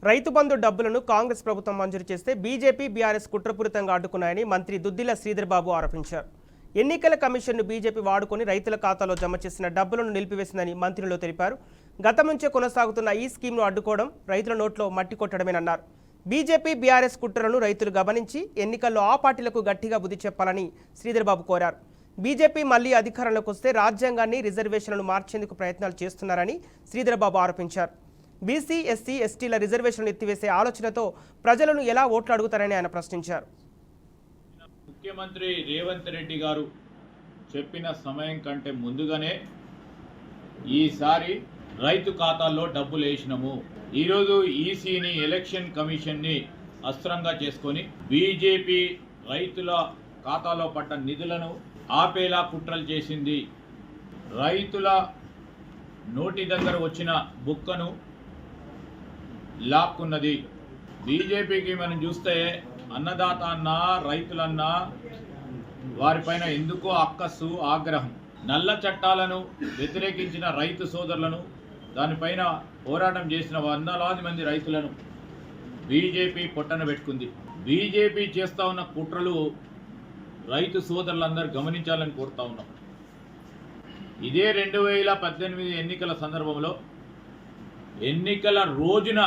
రైతు బంధు డబ్బులను కాంగ్రెస్ ప్రభుత్వం మంజూరు చేస్తే బీజేపీ బీఆర్ఎస్ కుట్రపూరితంగా అడ్డుకున్నాయని మంత్రి దుద్దిల శ్రీధర్ బాబు ఆరోపించారు. ఎన్నికల కమిషన్ను బీజేపీ వాడుకొని రైతుల ఖాతాలో జమ చేసిన డబ్బులను నిలిపివేసిందని మంత్రిలో తెలిపారు. గతం నుంచే కొనసాగుతున్న ఈ స్కీమ్ను అడ్డుకోవడం రైతుల నోట్లో మట్టి కొట్టడమేనన్నారు. బీజేపీ బీఆర్ఎస్ కుట్రలను రైతులు గమనించి ఎన్నికల్లో ఆ పార్టీలకు గట్టిగా బుద్ధి చెప్పాలని శ్రీధర్ బాబు కోరారు. బీజేపీ మళ్లీ అధికారంలోకి వస్తే రాజ్యాంగాన్ని రిజర్వేషన్లను మార్చేందుకు ప్రయత్నాలు చేస్తున్నారని శ్రీధర్ బాబు ఆరోపించారు. బీసీ, ఎస్సీ, ఎస్టీల రిజర్వేషన్లు ఎత్తివేసే ఆలోచనతో ప్రజలను ఎలా ఓట్లు అడుగుతారని ఆయన ప్రశ్నించారు. ముఖ్యమంత్రి రేవంత్ రెడ్డి గారు చెప్పిన సమయం కంటే ముందుగానే ఈసారి రైతు ఖాతాల్లో డబ్బులు వేసినాము. ఈరోజు ఈసీని, ఎలక్షన్ కమిషన్ని అస్త్రంగా చేసుకొని బీజేపీ రైతుల ఖాతాలో పడ్డ నిధులను ఆపేలా కుట్రలు చేసింది. రైతుల నోటి దగ్గర వచ్చిన బుక్కను లాక్కున్నది. బీజేపీకి మనం చూస్తే అన్నదాత అన్నా, రైతులన్నా వారిపైన ఎందుకో అక్కస్సు, ఆగ్రహం. నల్ల చట్టాలను వ్యతిరేకించిన రైతు సోదరులను, దానిపైన పోరాటం చేసిన వందలాది మంది రైతులను బీజేపీ పొట్టన పెట్టుకుంది. బీజేపీ చేస్తూ ఉన్న కుట్రలు రైతు సోదరులందరూ గమనించాలని కోరుతా ఉన్నాం. ఇదే 2018 ఎన్నికల సందర్భంలో ఎన్నికల రోజున